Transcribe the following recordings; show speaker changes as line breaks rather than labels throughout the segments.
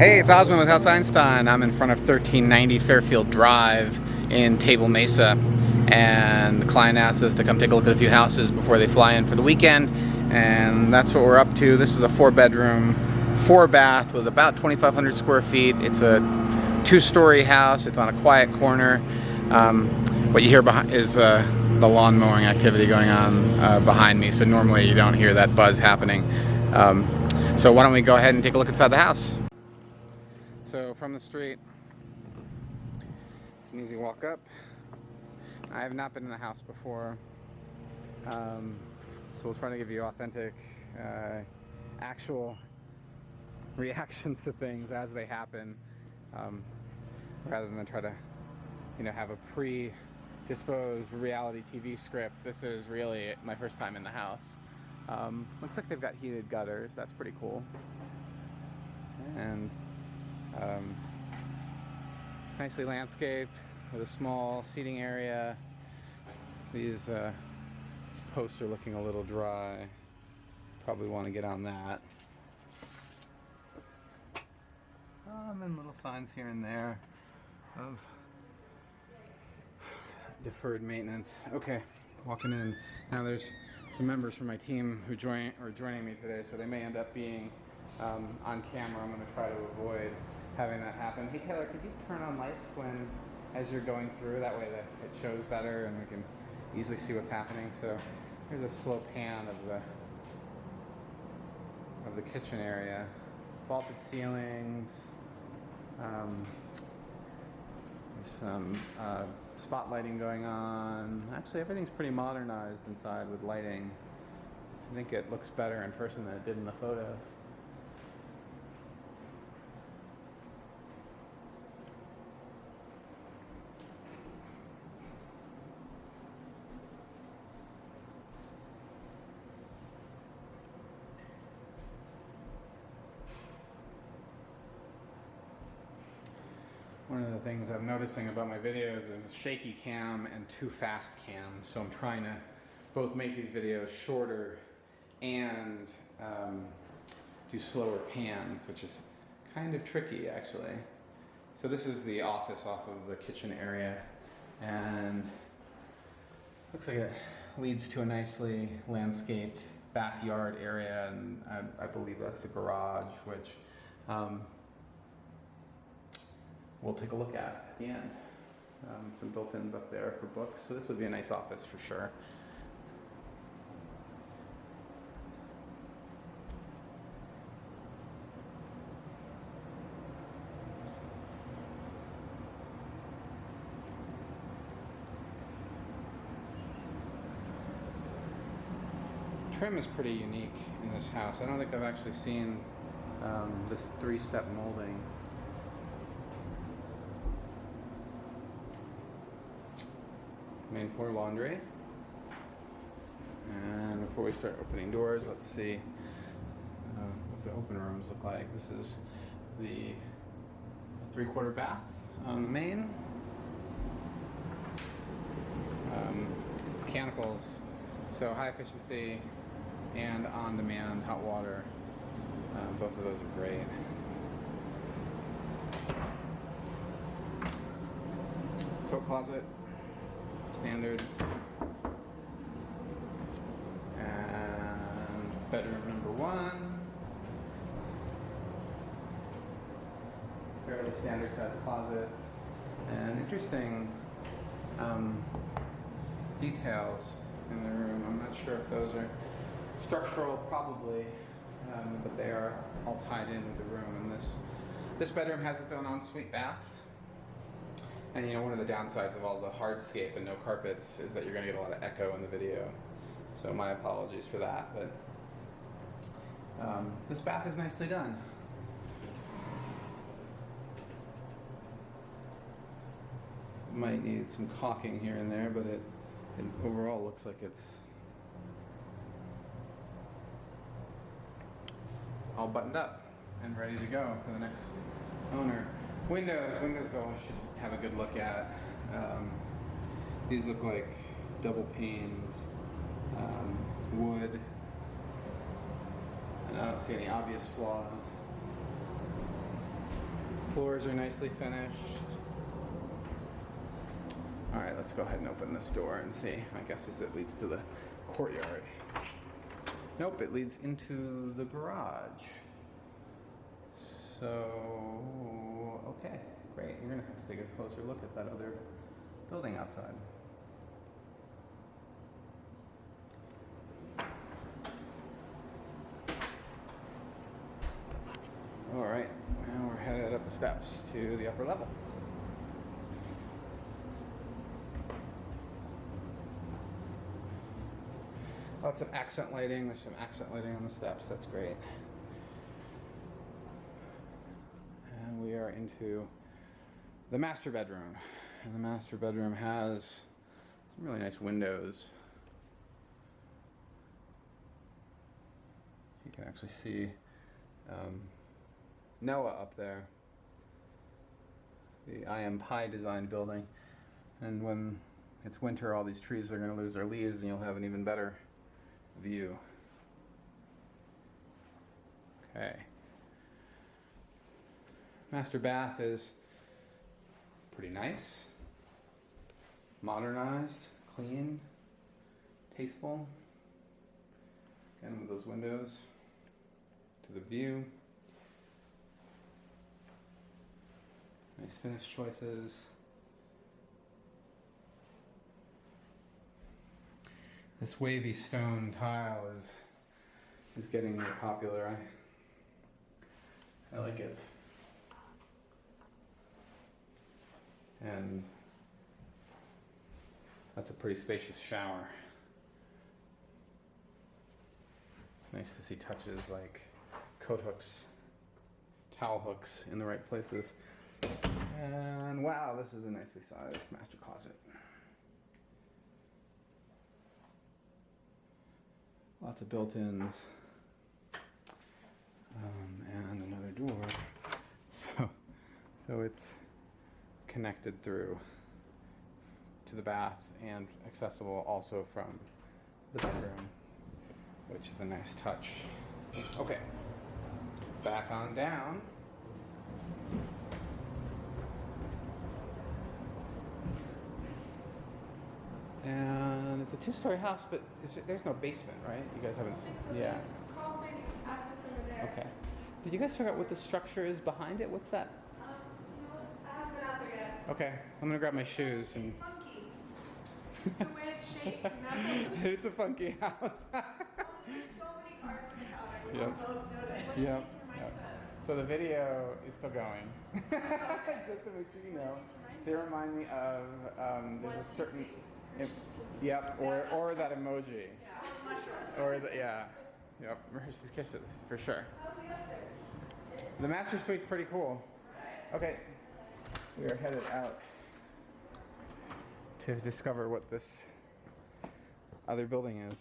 Hey, it's Osman with House Einstein. I'm in front of 1390 Fairfield Drive in Table Mesa, and the client asked us to come take a look at a few houses before they fly in for the weekend, and that's what we're up to. This is a 4-bedroom, 4-bath with about 2,500 square feet. It's a 2-story house. It's on a quiet corner. What you hear behind is the lawn mowing activity going on behind me, so normally you don't hear that buzz happening. So why don't we go ahead and take a look inside the house. So from the street, it's an easy walk up. I have not been in the house before, so we'll try to give you authentic, actual reactions to things as they happen, rather than try to, have a predisposed reality TV script. This is really my first time in the house. Looks like they've got heated gutters. That's pretty cool. And nicely landscaped with a small seating area. These posts are looking a little dry. Probably want to get on that. And little signs here and there of deferred maintenance. Okay, walking in. Now there's some members from my team who are joining me today, so they may end up being on camera. I'm going to try to avoid having that happen. Hey Taylor, could you turn on lights as you're going through? That way that it shows better and we can easily see what's happening. So here's a slow pan of the kitchen area. Vaulted ceilings. There's some spotlighting going on. Actually, everything's pretty modernized inside with lighting. I think it looks better in person than it did in the photos. One of the things I'm noticing about my videos is shaky cam and too fast cam. So I'm trying to both make these videos shorter and do slower pans, which is kind of tricky actually. So this is the office off of the kitchen area, and looks like it leads to a nicely landscaped backyard area, and I believe that's the garage, which we'll take a look at the end. Some built-ins up there for books, so this would be a nice office for sure. Trim is pretty unique in this house. I don't think I've actually seen this 3-step molding. Main floor laundry. And before we start opening doors, let's see what the open rooms look like. This is the 3/4 bath on the main. Mechanicals, so high efficiency and on-demand hot water. Both of those are great. Coat closet. Standard. And bedroom number 1. Fairly standard size closets. And interesting details in the room. I'm not sure if those are structural, probably, but they are all tied in with the room. And this bedroom has its own ensuite bath. And one of the downsides of all the hardscape and no carpets is that you're going to get a lot of echo in the video. So my apologies for that, but this bath is nicely done. Might need some caulking here and there, but it overall looks like it's all buttoned up and ready to go for the next owner. Windows always should have a good look at. These look like double panes, wood, and I don't see any obvious flaws. Floors are nicely finished. Alright, let's go ahead and open this door and see. My guess is it leads to the courtyard. Nope, it leads into the garage. So, okay, great. You're gonna have to take a closer look at that other building outside. Alright, now we're headed up the steps to the upper level. Lots of accent lighting. There's some accent lighting on the steps. That's great. And we are into the master bedroom. And the master bedroom has some really nice windows. You can actually see Noah up there. The I Am Pie designed building. And when it's winter, all these trees are going to lose their leaves and you'll have an even better view. Okay. Master bath is pretty nice. Modernized, clean, tasteful. Again with those windows to the view. Nice finish choices. This wavy stone tile is getting more popular. I like it. And that's a pretty spacious shower. It's nice to see touches like coat hooks, towel hooks in the right places. And wow, this is a nicely sized master closet. Lots of built-ins. And another door. So it's connected through to the bath and accessible also from the bedroom, which is a nice touch. Okay, back on down. And it's a two-story house, but there's no basement, right? You guys haven't seen.
So
Yeah.
there's crawl space access over there.
Okay. Did you guys figure out what the structure is behind it? What's that?
You know what? I haven't been out there yet.
Okay, I'm gonna grab my shoes and.
It's funky. Just the way it's shaped.
It's a funky house.
There's so many cards in the house. We
Yep.
don't notice.
Yep. So the video is still going. Just to make sure you know, they remind me of there's a certain. Yep, or that emoji.
Yeah. Mushrooms.
Or the yep, Hershey's Kisses for sure.
How's the upstairs?
The master suite's pretty cool.
Right.
Okay, we are headed out to discover what this other building is.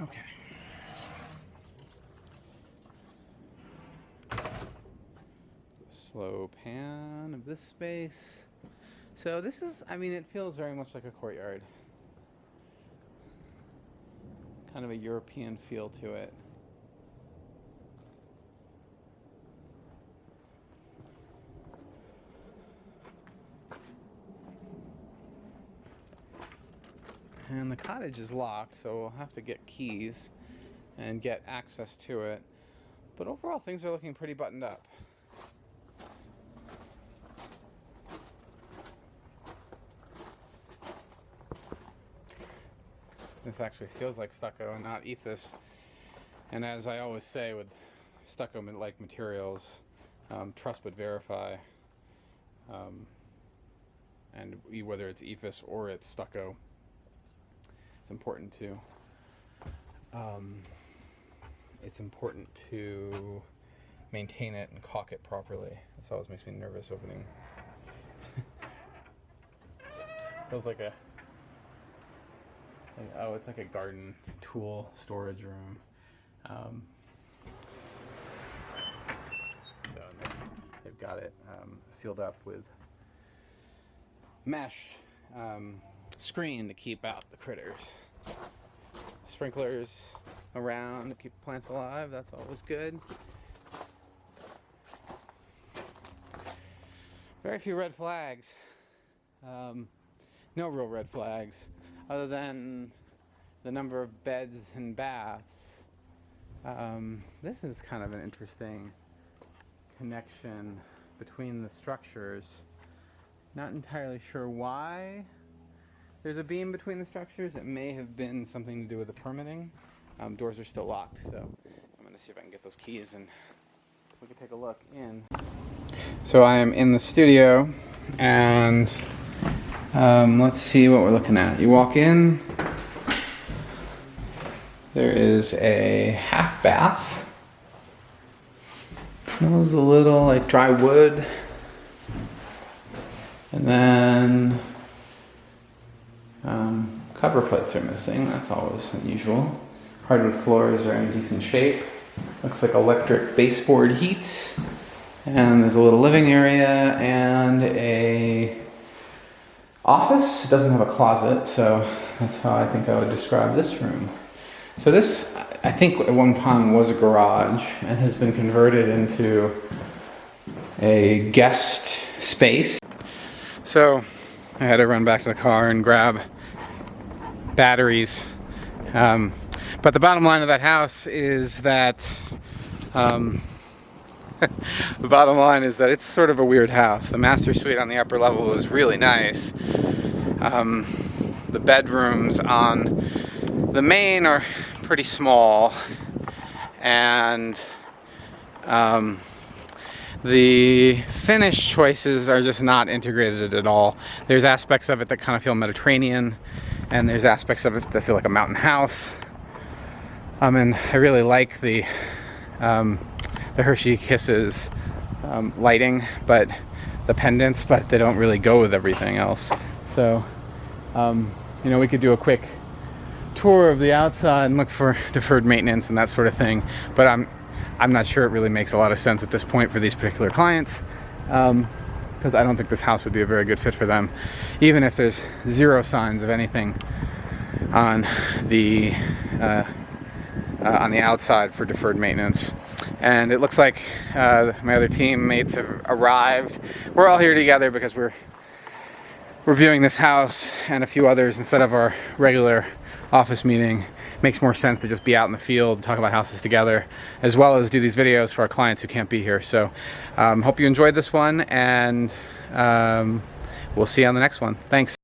Okay. Slow pan of this space. So this is, I mean, it feels very much like a courtyard. Kind of a European feel to it. And the cottage is locked, so we'll have to get keys and get access to it. But overall, things are looking pretty buttoned up. This actually feels like stucco and not ethos. And as I always say with stucco-like materials, trust but verify. And whether it's ethos or it's stucco, it's important to maintain it and caulk it properly. This always makes me nervous opening. Feels like it's like a garden tool storage room. So they've got it sealed up with mesh screen to keep out the critters. Sprinklers around to keep plants alive, that's always good. Very few red flags. No real red flags, other than the number of beds and baths. This is kind of an interesting connection between the structures. Not entirely sure why there's a beam between the structures. It may have been something to do with the permitting. Doors are still locked, so I'm going to see if I can get those keys and we can take a look in. So I am in the studio, and let's see what we're looking at. You walk in, there is a half bath. Smells a little like dry wood. And then cover plates are missing. That's always unusual. Hardwood floors are in decent shape. Looks like electric baseboard heat. And there's a little living area and a office. It doesn't have a closet, so that's how I think I would describe this room. So this, I think at one time was a garage and has been converted into a guest space. So I had to run back to the car and grab batteries. But the bottom line of that house is that the bottom line is that it's sort of a weird house. The master suite on the upper level is really nice. The bedrooms on the main are pretty small, and the finish choices are just not integrated at all. There's aspects of it that kind of feel Mediterranean, and there's aspects of it that feel like a mountain house. And I really like the Hershey Kisses lighting, but the pendants, but they don't really go with everything else. So, you know, we could do a quick tour of the outside and look for deferred maintenance and that sort of thing, but I'm not sure it really makes a lot of sense at this point for these particular clients, because I don't think this house would be a very good fit for them, even if there's zero signs of anything on the outside for deferred maintenance. And it looks like my other teammates have arrived. We're all here together because we're reviewing this house and a few others instead of our regular office meeting. Makes more sense to just be out in the field, talk about houses together, as well as do these videos for our clients who can't be here. So hope you enjoyed this one, and we'll see you on the next one. Thanks.